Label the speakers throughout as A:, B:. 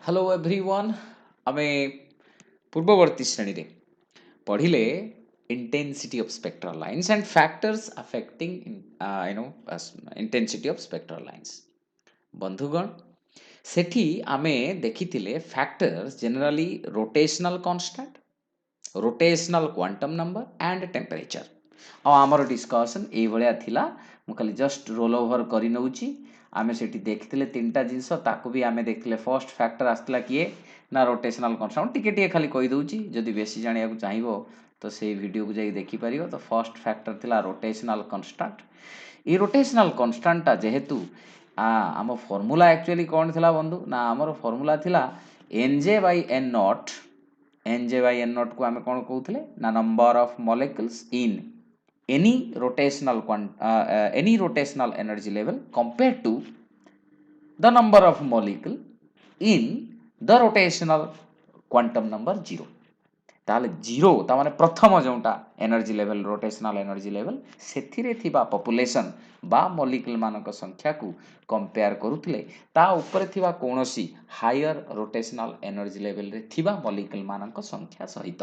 A: Hello everyone आमे पूर्ववर्ती श्रेणी रे पढ़िले intensity of spectral lines and factors affecting intensity of spectral lines बंधुगण सेठी आमे देखिथिले factors generally rotational constant rotational quantum number and temperature आमर डिस्कसन ये भाया थिला मु खाली जस्ट रोल ओवर कर नौची आमे सेठी देखिथिले तीनटा जिंस ताकू भी आमे देखिथिले फर्स्ट फैक्टर आसला किए ना रोटेशनल कांस्टेंट टिके खाली कहि दउची जदि बेसी जानिया को चाहिबो तो से वीडियो को जाई देखि परियो। तो फर्स्ट फैक्टर थिला रोटेशनल कांस्टेंट। ये रोटेशनल कांस्टेंट ता जेहेतु आम फॉर्मूला एक्चुअली कौन थिला बंधु ना आमर फॉर्मूला थिला N J by N naught N J by N naught को आम कौन कहते ना number of molecules in any rotational energy level compared to the number of molecule in the rotational quantum number 0 ताले 0 ता माने प्रथम जोंटा energy level rotational energy level सेथिरे थिबा पॉपुलेशन बा मॉलिक्यूल मानक संख्या को कंपेयर करूथिले ता ऊपर थिबा कोनोसी हायर रोटेशनल एनर्जी लेवल रे थिबा मॉलिक्यूल मानक संख्या सहित।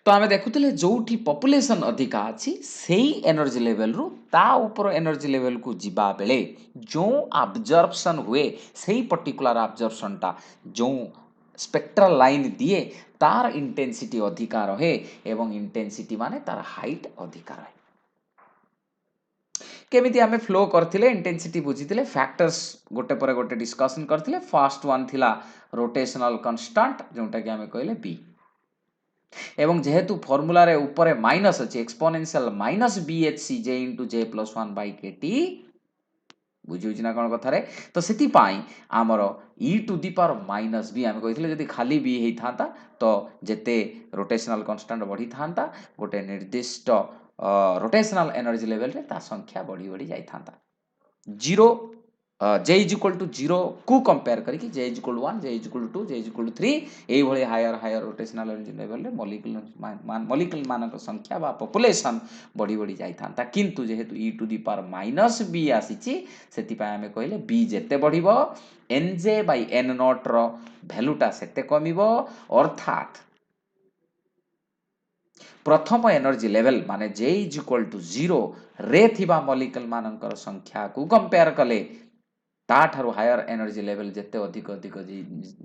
A: तो आम देखुले जो पॉपुलेशन अधिका अच्छी से एनर्जी लेवल रु ता ऊपर एनर्जी लेवल को जीवा बेले जो अब्जर्प्शन हुए से पर्टिकुलर अब्जर्प्शन टा जो स्पेक्ट्रल लाइन दिए तार इंटेंसिटी अधिका रहे एवं इंटेंसिटी माने तार हाइट अधिका रहे। केमिति आमे फ्लो करथिले इंटेंसिटी बुझीथिले फैक्टर्स गोटे पर गोटे डिस्कशन करथिले। फर्स्ट वन थिला रोटेशनल कांस्टेंट जोंटा कि आमे कहले बी एवं जेहेतु फॉर्मूला रे ऊपर माइनस अच्छे exponential minus B H C J into J plus one by K T बुझी ना कौन कथार तो से आमर E to the power minus B आम कही जब खाली बी होता तो जेते रोटेशनल कांस्टेंट बढ़ी था गोटे निर्दिष्ट रोटेशनल एनर्जी लेवल रे ता संख्या बढ़ी बढ़ी जाता zero J is equal to 0 को कंपेयर करके J is equal to 1 J is equal to 2 J is equal to 3 एई भली higher higher rotational energy level रे मॉलिक्यूल मानक संख्या बा पॉपुलेशन बढ़ी बढ़ी जाई थांता किंतु जेहेतु e to the power minus b आसीची सेति पय हमें कहले b जेते बढ़िबो nj बाय n नॉट रो वैल्यूटा सेते कमिबो अर्थात प्रथम एनर्जी लेवल माने जे इज इक्वल टू 0 रे थिबा मॉलिक्यूल मानकर संख्या को कंपेयर कले ताठारु हायर एनर्जी लेवल जेते अधिक अधिक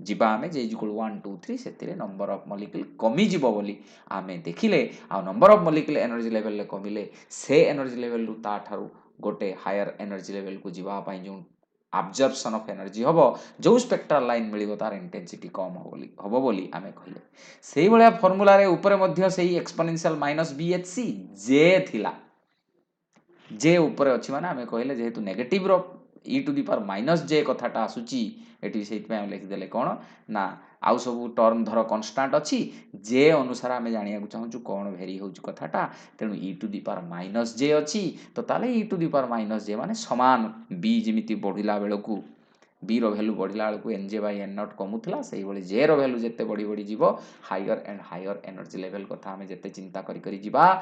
A: जीवा आमे जे इक्वल 1 2 3 सेतिरे नंबर ऑफ मॉलिक्यूल कमी जीवो बोली आमे देखिले आ number of molecule energy level ले कमिले से एनर्जी लेवल रु ताठारु गोटे हायर एनर्जी लेवल को जीवा पई जो अब्जर्प्शन ऑफ एनर्जी हबो जो स्पेक्ट्रल लाइन मिलिबो तार इंटेंसिटी कम हबो बोली आमे कहिले सेही भलिया फार्मूला रे ऊपर मध्य सेही एक्सपोनेंशियल माइनस बीएचसी जे थिला जे ऊपर अछि माने आमे कहिले जेहेतु नेगेटिव रो इ टू दी पावर माइनस जे कथाटा आसुची एटी सेति पे लिखि देले कोन ना आउ सब टर्म धर कांस्टेंट अछि जे अनुसार आमे जानिया को चाहू कोन वेरी होउछ कथाटा तेनु e to the power minus J अछि तो ताले e to the power minus J माने समान बी जेमिति बढ़िला बेल को बी रो वैल्यू बढ़िला बेल को N J by N naught कमुथला सेही बळी जे रो वैल्यू जत्ते बढ़ी बढ़ी जीवो higher and higher energy level कथा आमे जत्ते चिंता करी करी जीवा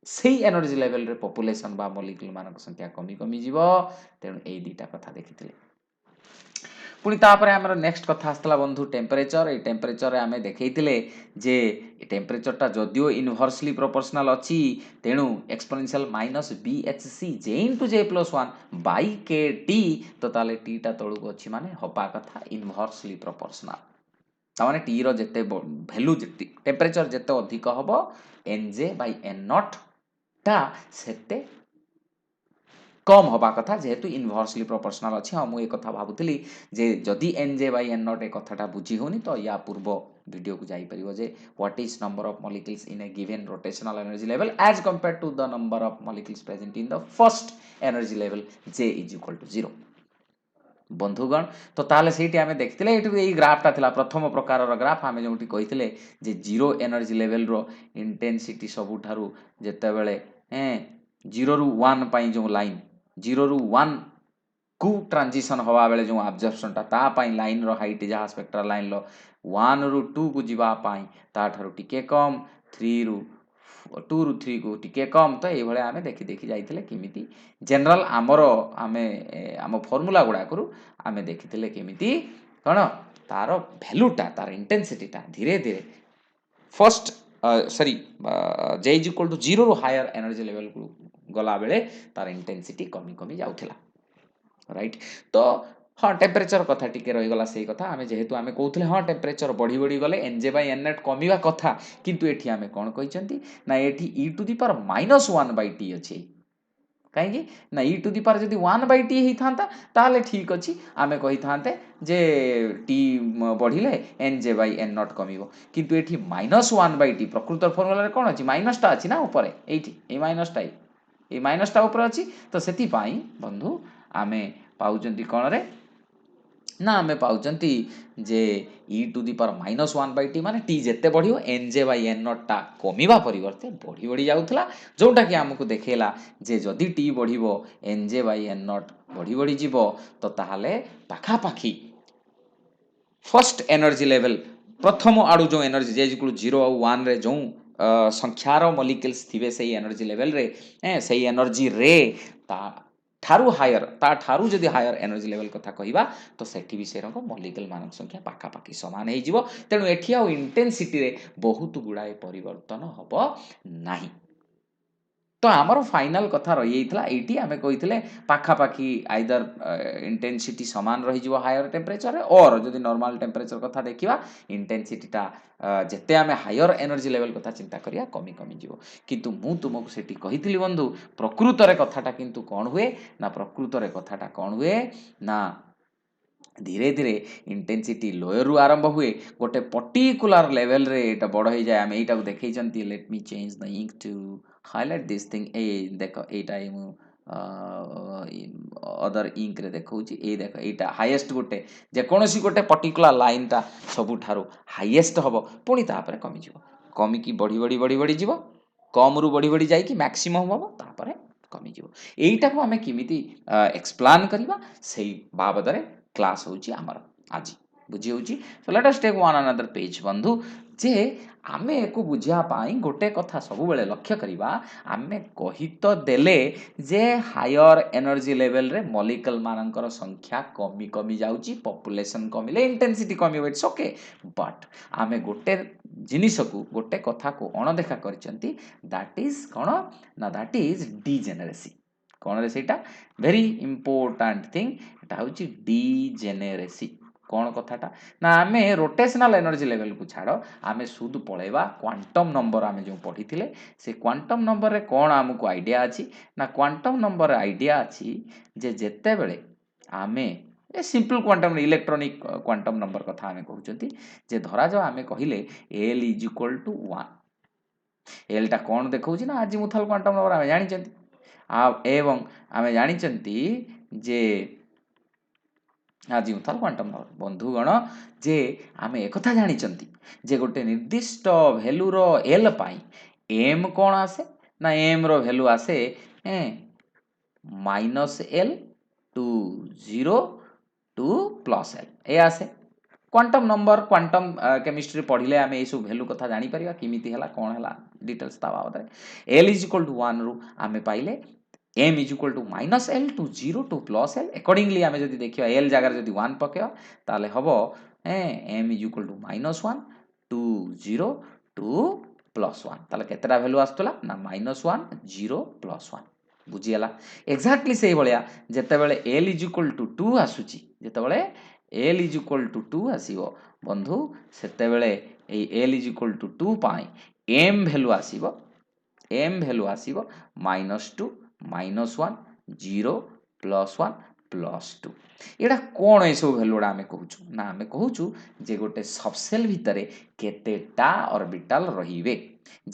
A: से एनर्जी लेवल रे पॉपुलेशन बा मॉलिक्यूल मानक संख्या कमी कमी जीवो तेणु एई दीटा कथा देखिथिले। पुणी तापरे हमर नेक्स्ट कथा आस्तला बंधु टेम्परेचर ए टेम्परेचर रे आमे देखैथिले जे टेम्परेचर टा जदियो इनवर्सली प्रोपोर्शनल अछि तेणु एक्सपोनेंशियल माइनस बीएचसी जे इनटू जे प्लस 1 बाय के टी तो ताले टी टा तळुक अछि माने हपा कथा इनवर्सली प्रोपोर्शनल तामाने टी रो जत्ते वैल्यू टेम्परेचर जत्ते अधिक हबो एनजे बाय एन नॉट ता सेते कम हवा कथा जेहेतु इनवर्सली प्रोपोर्शनल अछि हम ए कथा भाबुतली जे जदि एनजे बाय एन नॉट ए कथाटा बुझी होनी तो या पूर्व वीडियो को जाई परिबो जे what is number of molecules in a given rotational energy level as compared to the number of molecules present in the first energy level J is equal to 0 बंधुगण तो ताले सेठी आमे देखथिले एटु एई ग्राफटा थिला प्रथम प्रकार रो ग्राफ आमे जोंटी कहिथिले जे जीरो एनर्जी लेवल रो intensity सबुठारु जत्ते बेले 0 रु 1 पई जो लाइन 0 रु 1 को ट्रांजिशन हवा बेले जो ऑब्जर्वेशन ता पई लाइन रो हाइट जहा स्पेक्ट्रल लाइन लो 1 रु 2 को जीवा पई ता ठारु टिके कम 3 रु टू रु थ्री को टिके कम तो ये आम देखी देखी जाइए केमिति जनरल आमर आमे आम फर्मूला गुड़ाकरू आमे देखी केमिति कौन तार भैल्यूटा तार इंटेंसिटीटा धीरे धीरे first sorry J is equal to zero रु हायर एनर्जी लेवल को गला बेले तार इंटेंसिटी कमी कमी जाउथिला राइट तो हाँ टेम्परेचर कथा टिके रहीगला से कथा आम जेहेतु आम कहते हाँ टेम्परेचर बढ़ी बढ़ी गले एनजे बाय एन नेट कमिवा कथा किंतु एठी आम कौन कहते ना एठी ई टू दी पावर -1/t अच्छे कहीं ना ई टू दी पावर जब 1/t होता ताले ठीक अच्छी आम कही था जे टी बढ़िले N J by N naught कम किंतु एठी -1/t प्रकृत फर्मुला कौन अच्छी माइनसटा अच्छी ना ऊपर ये माइनसटा ये माइनसटा ऊपर अच्छी तो से बंधु आम पाँच कौन रे ना आम पाँच जे ई टू दी पावर -1/t माने टी जिते बढ़ो एन जे बाय एन नटा कमिवा परिवर्ते बढ़ी बढ़ी जाऊला जोटा कि आमको देखला जे जदि टी बढ़ो N J by N naught बढ़ी बढ़ी जीव तो ताहले पाखापाखी फर्स्ट एनर्जी लेवल प्रथम आड़ू जो एनर्जी जे इक्वल जीरो आउ वन रे जो संख्यार मॉलिक्यूल्स थिबे से एनर्जी लेवल रे से एनर्जी रे ठारू हायर ता ठारू जदि हायर एनर्जी लेवल कथा कहवा तो सेठी भी से मॉलिक्यूल मान संख्या पाखापाखि सामान हो तेणु एठी आउ इंटेंसिटी रे बहुत गुड़ाए परिवर्तन हब नाही तो आमर फाइनाल कथा रही ये आम कही पाखापाखि आइदर इंटेंसिटी सामान रही हायर टेम्परेचर और जदि नॉर्मल टेम्परेचर कथा देखा इंटेंसिटीटा जिते आम हायर एनर्जी लेवल कथा चिंता करिया कमी कमी जीव किंतु मु तुमको सेठी कही बंधु प्रकृत कथाटा किंतु कौन हुए ना प्रकृत कथाटा कौन हुए ना धीरे धीरे इंटेंसिटी लोयर रु आरंभ हुए गोटे पर्टिकुलर लेवल रे एटा बड़ हो जाए आम यहीटा देखी let me change the ink to highlight this thing ए देख एटा अदर इंक रे देखौची ए देख एटा हाईएस्ट गोटे जेकोसी गोटे पर्टिकुलर लाइनटा सबुठारु हाईएस्ट हबो पुणी तापर कमी जीवो कमी की बढ़ी बढ़ी बढ़ी बढ़ी जीवो कम रु बढ़ी बढ़ी जाई कि मैक्सिमम हबो तापर कमी जीवो एईटा को हमें किमिति एक्सप्लेन करबा सेही बाबदरे क्लास होची आमर आज बुझी होची so let us take one another page बंधु जे आमे एको बुझिया पाई गोटे कथा सब बेले लक्ष्य करिबा आमे कहि तो देले जे हायर एनर्जी लेवल रे मॉलिक्यूल मानकर संख्या कमी कमी जाउची पॉपुलेशन कमिले इंटेंसिटी कमी इट्स ओके बट आमे गोटे जिनिस को गोटे कथा को अणदेखा करचंती दैट इज कोन ना दैट इज डीजेनेरेसी कौन रे सेटा वेरी इंपोर्टेंट थिंग एटा होची डीजेनेरेसी कौन कथाटा ना आमे रोटेशनल एनर्जी लेवल को छाड़ आमे सुध पळेबा क्वांटम नंबर आमे जो पढ़ी से क्वांटम नंबर रे कौन आमको आइडिया अच्छी ना क्वांटम नंबर आइडिया अच्छी जे जेते बेले आमे a simple quantum electronic quantum number कथा आमे कहउचंती जे धरा जाओ आमे कहिले l is equal to 1 L टा कौन देखौची ना अजीमुथल क्वांटम नंबर आमे जानिचंती एवं आमे जानिचंती जे अजीमुथल क्वांटम नंबर बंधुगण जे आमे एकथा जानिचंती जे गोटे निर्दिष्ट भैल्यू रो एल पाई एम कौन आसे ना एम रो भैल्यू आसे -l टू 0 टू +l ए आसे क्वांटम नंबर क्वांटम केमिस्ट्री पढ़िले आमे ए सब भैल्यू कथा जानि परिबा किमिति हला कोन हला डिटेल्स ता बाबदरे l इज इक्वल टू 1 रु आमे पाइले m is equal to -l to 0 to +l accordingly आमे जदि देखिबा l जगह जदि 1 पकेबा ताले हबो m is equal to -1 to 0 to +1 ताले केतेटा वैल्यू आस्तला ना -1 0 +1 बुझियला एक्जाक्टली से भलिया जते बेले l इज इक्वल टू 2 आसुची जते बेले l इज इक्वल टू 2 आसीबो बंधु सेते बेले ए l इज इक्वल टू 2 पाई m वैल्यू आसीबो -2 -1 0 +1 +2 एडा कोन ए सब वैल्यू आमे कहूछु ना आमे कहूछु जे गोटे सबसेल भितरे केतेटा ऑर्बिटल रहिबे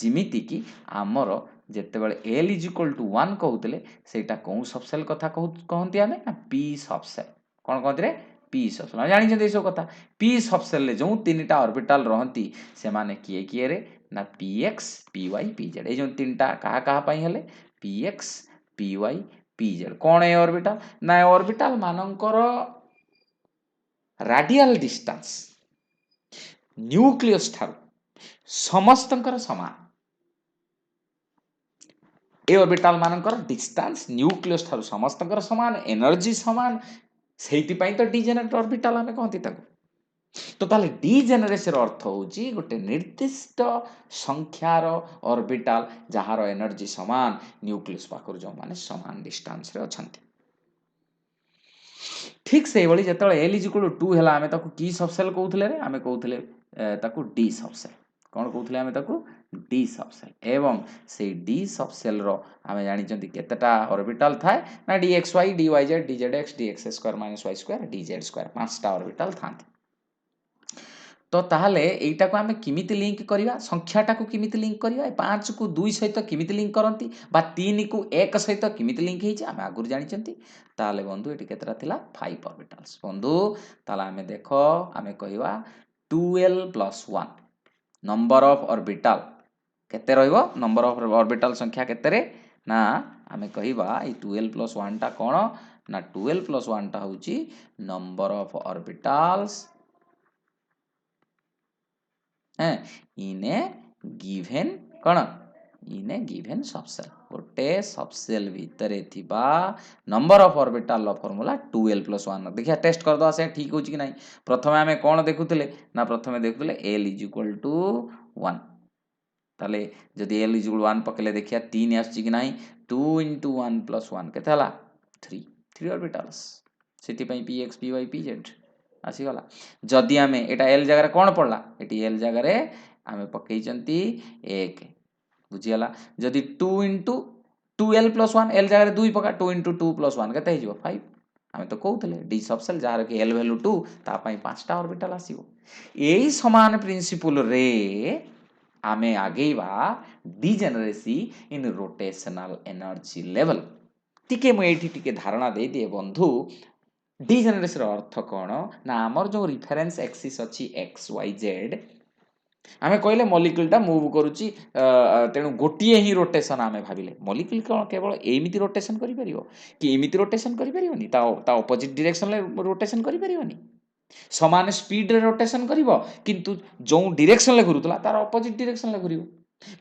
A: जिमिति कि आमर जेते बेले l इज इक्वल टू 1 कहउतले सेटा कोन सबसेल कथा कहंती आमे ना p सबसेल कोन कहंती रे p सबसेल हम जानि जंदे सब कथा p सबसेल ले जो तीनटा ऑर्बिटल रहंती से माने किए किए रे ना px py pz ए जो तीनटा कहा कहा पई हेले px py pz कौन है ऑर्बिटल ना ऑर्बिटल मानकर रेडियल डिस्टेंस न्यूक्लियस ठार समस्तंकर समान ए ऑर्बिटल मानकर डिस्टेंस न्यूक्लियस ठारू समस्तकर समान एनर्जी समान सेहितिपाई तो डिजेनरेट ऑर्बिटल आमे कहती ताको तो ताले डिजेनेरेसी अर्थ होची गोटे निर्दिष्ट संख्यार ऑर्बिटल जहार एनर्जी समान न्यूक्लियस पाखर जो माने समान डिस्टेंस रे अछंती ठीक से भली जेतले L = 2 हला आमे ताको की सबसेल कहउथले रे आमे कहउथले ताको D सबसेल कोन कहउथले आमे ताको D सबसेल एवं से D सबसेल रो आमे जानि चंती केतेटा ऑर्बिटल थाए ना dxy dyz dzx dx² - y² dz² पांचटा orbital थांती तो ताहले एटा को आमे किमिति लिंक करिवा संख्याटा को किमिति लिंक करिवा 5 को 2 सहित किमिति लिंक करंती बा 3 को 1 सहित किमिति लिंक हेछि आमे आगुर जानि चंती ताहले बंधु एटी केतरा थिला 5 ऑर्बिटल्स बंधु ताहले आमे देखो आमे कहिवा 2l + 1 नंबर ऑफ ऑर्बिटल केते रहइबो नंबर ऑफ ऑर्बिटल संख्या केते रे ना आमे कहिवा ई 2l + 1 टा कोन ना 2l + 1 टा होची number of orbitals in a given कौन in a given subcell गोटे सबसेल भितरे थिबा number of orbital formula 2l + 1 देखिया टेस्ट कर दो से ठीक होची कि नहीं प्रथमे हमें कोन देखुतले ना प्रथमे देखुतले l = 1 ताले जदि l = 1 पकले देखिया 3 आछि कि नहीं 2 * 1 + 1 केते हला 3 ऑर्बिटल्स सेति पई px py pz आसी गला जदि आमे एटा l जगह कोन पड़ला एटी l जगह आमे पकई चंती 1 बुझी गला जदि 2 * 2l + 1 l जगह 2 पका 2 * 2 + 1 केते हिजो 5 आमे तो कहउतले d सबसेल जार के l वैल्यू 2 ता पई पांचटा ऑर्बिटल आसीबो एई समान प्रिंसिपल रे आमे आगेबा degeneracy in rotational energy level टिके मु एठी टिके धारणा दे दिए बंधु डिजेनरेसी रो अर्थ कोन ना हमर जो रेफरेंस एक्सिस अछि एक्स वाई जेड आमे कहले मॉलिक्यूल टा मूव करूची तेनु गोटिए ही रोटेशन आमे भाबिले मॉलिक्यूल कोन केवल एमिति रोटेशन करि परिबो कि एमिति रोटेशन करि परिबोनी ता ऑपोजिट डायरेक्शन ले रोटेशन करि परिबोनी समान स्पीड रे रोटेशन करिवो किंतु जो डायरेक्शन ले घुरुतला तार ऑपोजिट डायरेक्शन ले घुरिवो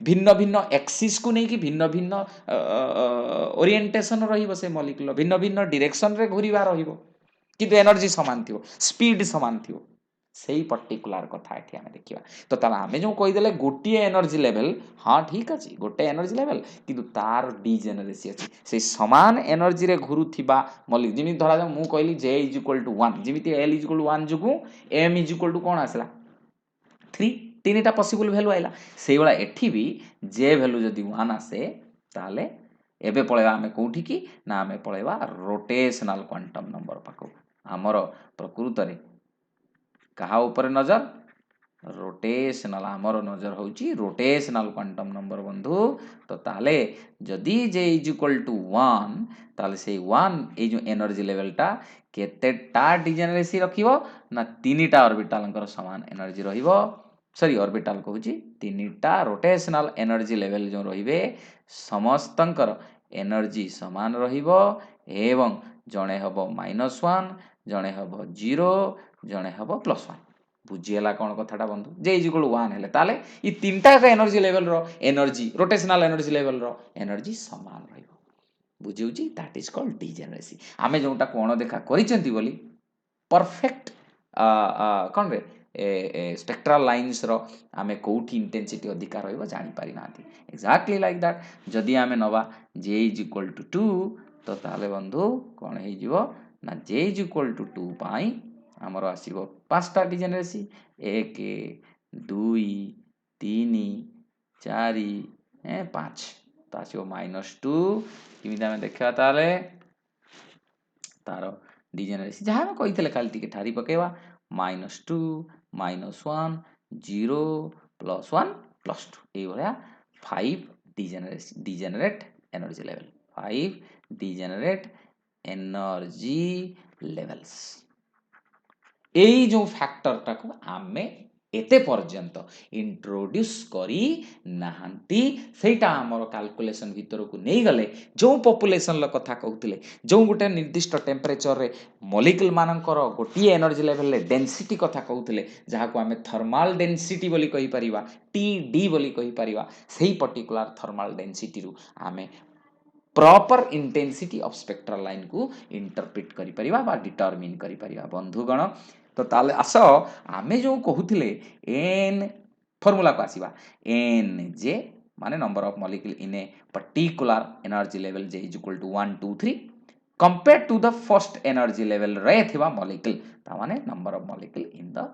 A: भिन्न भिन्न एक्सिस को नहीं कि भिन्न भिन्न ओरिएंटेशन रहिबो से मॉलिक्यूल भिन्न भिन्न डायरेक्शन रे घुरिवा रहिबो किंतु एनर्जी समान थियो स्पीड समान थियो सेही पर्टिकुलर कथा एठी हमें देखिबा तो ताला हमें जो कहि देले गोटिए एनर्जी लेवल हां ठीक अछि गोटे एनर्जी लेवल किंतु तार डिजेनरेसी अछि से समान एनर्जी रे घुरुथिबा मॉलिक्यूल जिमि धरा जा मु कहली j = 1 जिमिति l = 1 जुगु m = कोन आसला 3 तीनटा पॉसिबल वैल्यू आइला सेही वाला एठी भी j वैल्यू जदी 1 आसे ताले एबे पळेबा हमें कोठी की ना हमें पळेबा रोटेशनल क्वांटम नंबर पाको हमर प्रकृत रे कहा ऊपर नजर रोटेशनल हमर नजर होची रोटेशनल क्वांटम नंबर बंधु तो ताले जदी j = 1 ताले से 1 ए जो एनर्जी लेवल टा केतेटा डिजेनरेसी रखिबो ना तीनटा ऑर्बिटल समान एनर्जी रहिबो सॉरी ऑर्बिटल कहूची तीनटा रोटेशनल एनर्जी लेवल जो रहिबे समस्तंकर एनर्जी समान रहिबो एवं जणे हबो -1 जणे हबो 0 जणे हबो +1 बुझियला कोन कथाटा बंधु j = 1 हेले ताले ई तीनटा का एनर्जी लेवल रो एनर्जी रोटेशनल एनर्जी लेवल रो एनर्जी समान रहिबो बुझिउची दैट इज कॉल्ड डिजेनरेसी आमे जोटा कोन देखा करिसेंती बोली परफेक्ट कोन रे स्पेक्ट्रल लाइन्स रो आमे कोठी इंटेंसिटी अधिकार रहइबो जानि पारि नाथि एक्जेक्टली लाइक दैट जदि आमे नवा j = 2 तो ताले बंधु कोन हे जिवो ना j = 2 पाई हमर आसीबो पांचटा डिजेनरेसी 1 2 3 4 5 तो आसीबो -2 किमिति आमे देखा ताले तारो डिजेनरेसी जहां हम कहितले खाली टिके ठारी पकेवा -2 -1 0 +1 +2 ए भलिया 5 degenerate energy level 5 degenerate energy levels एई जो फैक्टर टाको आमे एते पर्यंत इंट्रोड्यूस करी नाहंती सेटा हमर कैलकुलेशन भीतर को नै गले जो पॉपुलेशन ल कथा कहउतले जो गोटे निर्दिष्ट टेम्परेचर रे मॉलिक्यूल मानकर गोटिए एनर्जी लेवल ले डेंसिटी कथा कहउतले जहा को आमे थर्मल डेंसिटी बोली कहि परिबा टीडी बोली कहि परिबा सेही पर्टिकुलर थर्मल डेंसिटी रु आमे proper intensity of spectral line को इंटरप्रिट करि परिबा बा डिटरमिन करि परिबा बंधुगण। तो ताले आस आमे जो कहूथिले एन फॉर्मूला को आसीबा एन जे माने number of molecule in a particular energy level J is equal to 1 2 3 compare to the first energy level रे थिबा मॉलिक्यूल ता माने number of molecule in the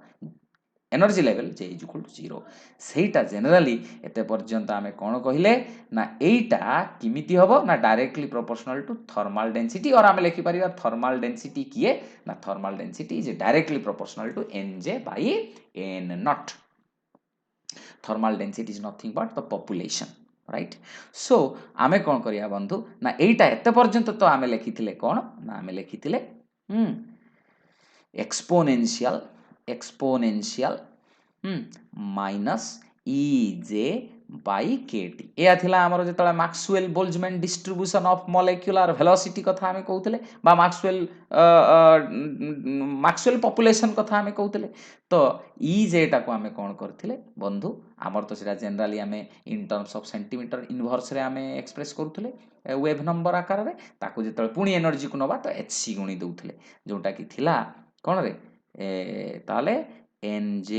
A: energy level J is equal to 0 सेटा generally एते पर्यंत आमे कोन कहिले ना एटा किमिति हबो ना directly proportional to thermal density और आमे लिखि परिबा थर्मल डेंसिटी किए ना thermal density is directly proportional to nj by n naught thermal density is nothing but the population right. So आमे कोन करिया बंधु ना एटा एते पर्यंत तो आमे लिखिथिले कोन ना आमे लिखिथिले exponential exponential minus EJ by KT या थिला हमर जेतला Maxwell Boltzmann distribution of molecular velocity कथा हमें कहउतले बा मैक्सवेल पॉपुलेशन कथा हमें कहउतले। तो EJ टा को हमें कोन करथिले बंधु हमर तो सेटा जनरली हमें in terms of centimetre inverse रे हमें एक्सप्रेस करथुले वेव नंबर आकार रे ताको जेतले पुणी एनर्जी को नबा तो hc गुणी दउथले जोटा कि थिला कोन रे ताले nj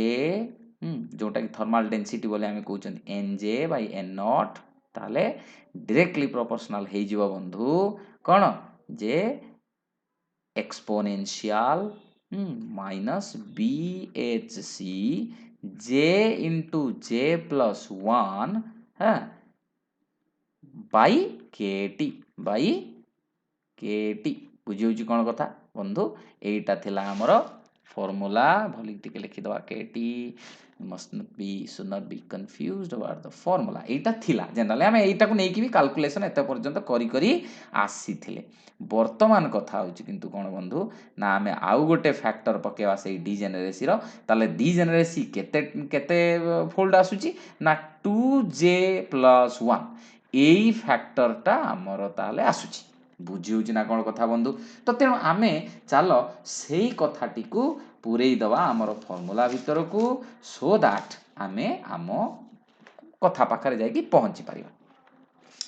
A: जोटा कि थर्मल डेंसिटी बोले हमें कहउछन nj बाय n नॉट ताले डायरेक्टली प्रोपोर्शनल हे जिवो बंधु कोन जे exponential minus bhc j into j plus 1 है बाई kt बुझी होची कोन कथा बंधु एटा थिला हमर फॉर्मूला भली टिके लिखि दवा kt should not be confused about the formula एटा थिला जनरली हम एटा को नेकी भी कैलकुलेशन एते पर्यंत करी करी आसी थिले। वर्तमान कथा होची किंतु कोन बंधु ना हमें आउ गोटे फैक्टर पकेवा से डीजेनेरेसी रो ताले डीजेनेरेसी केते केते फोल्ड आसुची ना 2j + 1 एई फैक्टर टा हमर ताले आसुची बुझी होची ना कोन कथा बंधु। तो तेणु आमे चालो सेई कथाटी को पुरेई दवा हमर फॉर्मूला भीतर को सो दैट आमे आमो कथा पाखरे जाई कि पहुंची परिबा।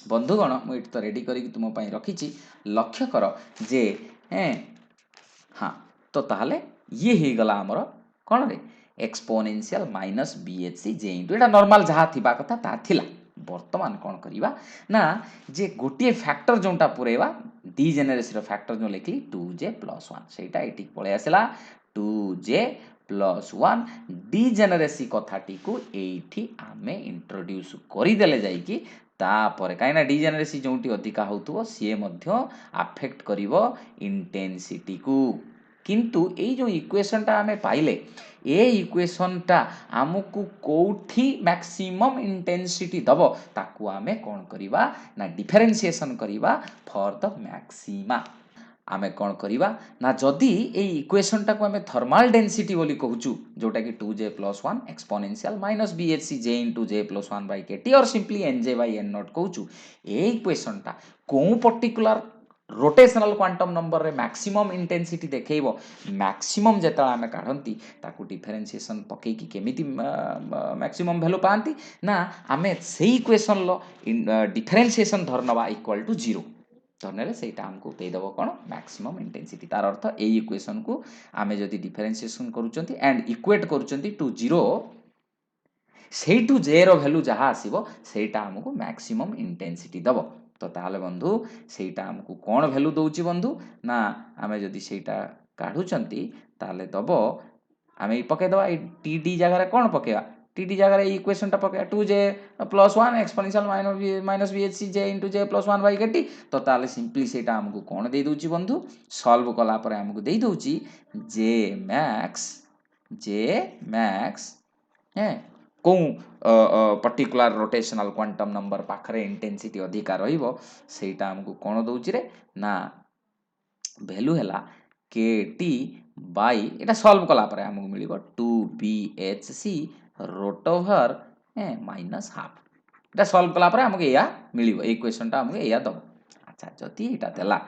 A: बंधुगण मु इट तो रेडी करी कि तुम पई रखिची लक्ष्य कर जे हाँ तो ताहले ये ही गला हमर कोन रे exponential minus bhc j into एटा नॉर्मल जहा थिबा कथा ता थिला। वर्तमान कोन करिबा ना जे गोटिए फैक्टर जोंटा पुरेबा डीजेनेरेसी रो फैक्टर जो लिखली 2j + 1 सेटा एटी पळे आसला 2j + 1 डीजेनेरेसी कथाटी को एठी आमे इंट्रोड्यूस करि देले जाई कि तापर काइना डीजेनेरेसी जोंटी अधिका होतुबो सिए मध्य अफेक्ट करिवो इंटेंसिटी को किंतु ए जो इक्वेशन टा हमें पाइले ए इक्वेशन टा हमकु कोठी मैक्सिमम इंटेंसिटी दबो ताकू हमें कोन करिवा ना डिफरेंशिएशन करिवा फॉर द मैक्सिमा आमे कोन करिवा ना जदी ए इक्वेशन टा को हमें थर्मल डेंसिटी बोली कहूचु जोटा कि 2j + 1 exponential minus bhc j into j + 1 by kt और simply nj by n naught कहूचु ए इक्वेशन टा को पर्टिकुलर रोटेशनल क्वांटम नंबर रे मैक्सिमम इंटेंसिटी देखैबो मैक्सिमम जेता आमे काढंती ताकू डिफरेंशिएशन पकै कि केमिति मैक्सिमम वैल्यू पांती ना आमे सेही इक्वेशन लो डिफरेंशिएशन धरनवा इक्वल टू 0 धरनेले सेटा हमको दे दबो कोन मैक्सिमम इंटेंसिटी तार अर्थ ए इक्वेशन को आमे जदी डिफरेंशिएशन करूचंती एंड इक्वेट करूचंती टू 0 सेही टू j रो वैल्यू जहा आसीबो सेटा हमको मैक्सिमम इंटेंसिटी दबो। तो ताहले बंधु सेटा हमको कोन वैल्यू दउची बंधु ना आमे जदी सेटा काढुचंती ताहले दबो आमे पके दबा ए td जगह रे कोन पकेवा td जगह रे इक्वेशन टा पकेवा 2j + 1 exponential minus bhc j into j + 1 by kt तो ताहले सिंपली सेटा हमको कोन दे दउची बंधु सॉल्व कला पर हमको दे दउची j max है को पर्टिकुलर रोटेशनल क्वांटम नंबर पाखरे इंटेंसिटी अधिका रहिबो सेटा हमको कोन दउची रे ना वैल्यू हैला kt बाय एटा सॉल्व कला पर हमको मिलिबो 2bhc root over minus half एटा सॉल्व कला पर हमको एया मिलिबो इक्वेशन टा हमको एया दबो। अच्छा जति एटा देला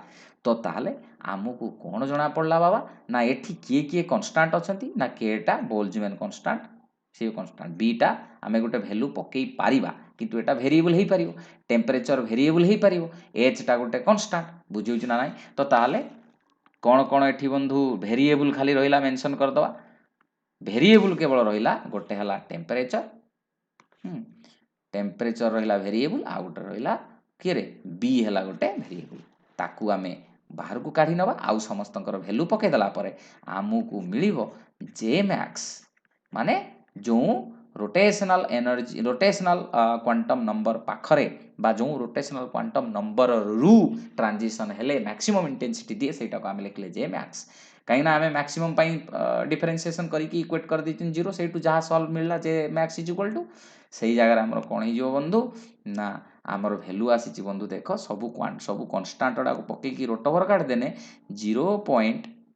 A: तो ताहले हमको कोन जणा पड़ला बाबा ना एठी किए कांस्टेंट अछंती ना k टा बोल्ट्जमैन कांस्टेंट से कांस्टेंट b टा हमें गोटे वैल्यू पकई पारिबा किंतु एटा वेरिएबल हे परियो टेम्परेचर वेरिएबल हे परियो एच टा गोटे कांस्टेंट बुझिउछ ना नाही तो ताले कोन कोन एठी बंधु वेरिएबल खाली रहिला मेंशन कर दवा वेरिएबल केवल रहिला गोटे हला टेम्परेचर टेम्परेचर रहिला वेरिएबल आ गोटे रहिला केरे बी हला गोटे वेरिएबल ताकू आमे बाहर को काढी नबा आउ समस्तंकर वैल्यू पके दला परे आमुकु मिलिबो जे मैक्स माने जो rotational energy rotational quantum number पाखरे बा जो रोटेशनल क्वांटम नंबर रु ट्रांजिशन हेले मैक्सिमम इंटेंसिटी दिए सेटा को आमे लिखले जे मैक्स कहीं ना आमे मैक्सिमम पई डिफरेंशिएशन करके इक्वेट कर दितिन जीरो सेटू जहा सॉल्व मिलला जे मैक्स इज इक्वल टू सही जगह हमर कोन ही जो बंधु ना आमर वैल्यू आसी बंधु देख सब कन्स्टाट गुड़ा पकई रोट ओवर काट देने 0.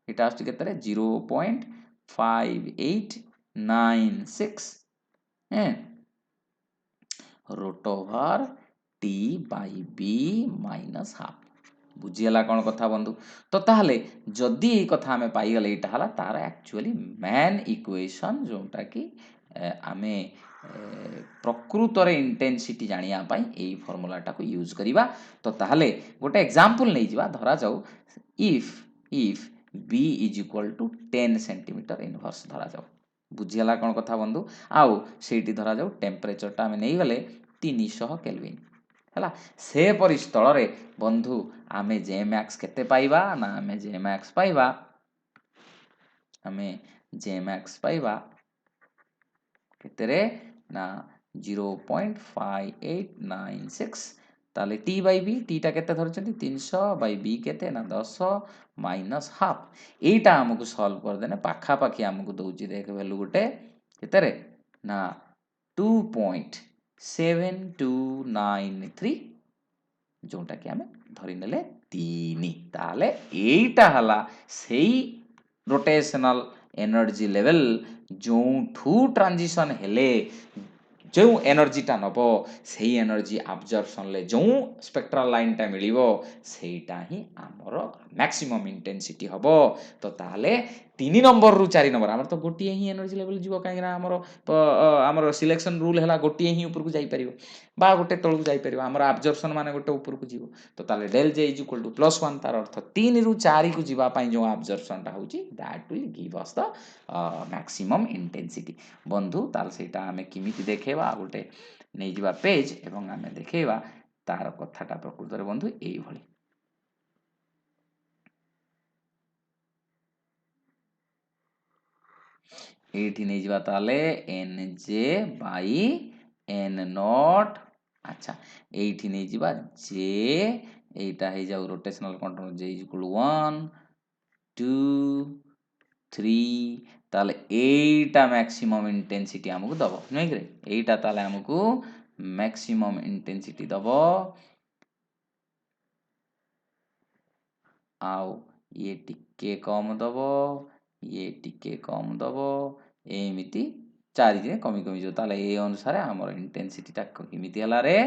A: इटा आसुची केते 0.5896 root over T by B minus half बुझीगला कौन कथा बंधु तो ताहले जदि ये कथा आमे पाइगले एटा हला तार एक्चुअली मेन इक्वेशन जोटा कि आमे प्रकृत रे इंटेंसिटी जानिया पाई एई फार्मूलाटा को यूज करिबा तो ताहले गोटे एग्जांपल नै जिबा धरा जाऊ if b is equal to 10 centimetre inverse धरा जाऊ बुझीगला कौन कथा बंधु आउ सेठी धरा जाऊ टेम्परेचर टा आमे नै गले 300 केल्विन हला से परि स्थल रे बंधु आमे जे मैक्स केते पाइबा ना आमे जे मैक्स पाइबा केते रे ना 0.5896 ताले टी बाई बी टी टा केते धरचंती 300 बाई बी केते ना 10 माइनस हाफ एटा हमकु सॉल्व कर देने पाखा पाखी हमकु दउची देख वैल्यू गोटे केते रे ना 2.7293 जोटा कि आमे धरि नेले 3 ताले एटा हला सेही रोटेशनल एनर्जी लेवल जो ठू ट्रांजिशन हेले जो एनर्जी टा नबो सेही एनर्जी अब्जॉर्प्शन ले जो स्पेक्ट्रल लाइन टा मिलिबो सेटा ही हमर मैक्सिमम इंटेंसिटी हबो तो ताले 3 नंबर रु 4 नंबर हमर तो गोटिए ही एनर्जी लेवल जीवो काहे ना हमर सिलेक्शन रूल हला गोटिए ही ऊपर को जाई परिबो बा गोटे तळ को जाई परिबो हमर अब्जॉर्प्शन माने गोटे ऊपर को जीवो तो ताले del j is equal to +1 तार अर्थ 3 रु 4 को जीवा पई जो अब्जॉर्प्शन टा होची that will give us the maximum intensity बंधु ताल सेटा हमें किमिति देखेबा गोटे नै जीवा पेज एवं हमें देखेबा तार कथाटा प्रकृत रे बंधु एई भली एठी नै जीवा ताले nj बाई n नॉट अच्छा एठी नै जीवा j एटा हे जाउ रोटेशनल क्वांटम j = 1 2 3 ताले एटा मैक्सिमम इंटेंसिटी हमकु दबो नै करे एटा ताले हमकु मैक्सिमम इंटेंसिटी दबो आउ ये टिके कम दबो ये टिके कम दबो एमिति चारि जे कमी कमी जो ताले ए अनुसार हमर इंटेंसिटी ता किमिति हला रे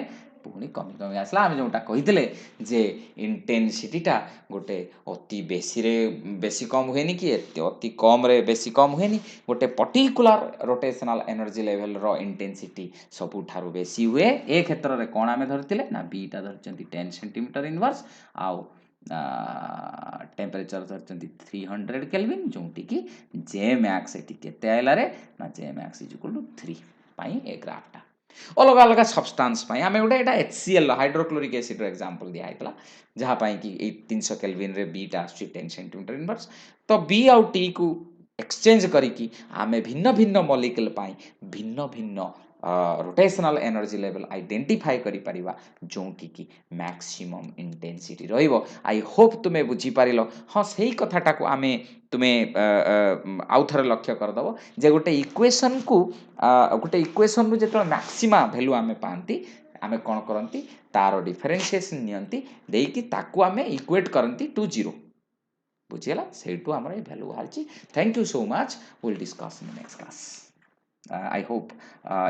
A: पुनी कमी कमी आसला हम जोटा कहितले जे इंटेंसिटी टा गोटे अति बेसी रे बेसी कम होएनी कि अति कम रे बेसी कम होएनी गोटे पर्टिकुलर रोटेशनल एनर्जी लेवल रो इंटेंसिटी सबु थारु बेसी हुए ए क्षेत्र रे कोन आमे धरतिले ना बी टा धरचंती 10 सेंटीमीटर इनवर्स आउ टेम्परेचर धरचंती 300 केल्विन जोंटी की जे मैक्स एटी केते आइला रे ना जे मैक्स इज इक्वल टू 3 पाई ए ग्राफटा अलग अलग सब्सटेंस पाई आमे उडा एटा HCl हाइड्रोक्लोरिक एसिड रो एग्जांपल दिया आइतला जहा पाई की 300 केल्विन रे बी टा 10 सेंटीमीटर इनवर्स तो बी आउ टी को एक्सचेंज करी की आमे भिन्न भिन्न मॉलिक्यूल पाई भिन्न भिन्न रोटेशनल एनर्जी लेवल आइडेंटिफाई करि परिबा जोंटी की मैक्सिमम इंटेंसिटी रहिबो आई होप तुमे बुझी पारिलो हां सेही कथाटा को आमे तुमे आउ थरे लक्ष्य कर दबो जे गोटे इक्वेशन रु जेतो मैक्सिमा वैल्यू आमे पांती आमे कोन करंती तारो डिफरेंशिएशन नियंती देकी ताकू आमे इक्वेट करंती टू 0 बुझियला सेटू हमर ए वैल्यू आछि thank you so much will discuss in next class I hope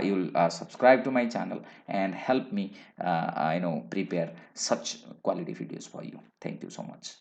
A: you'll subscribe to my channel and help me prepare such quality videos for you. Thank you so much.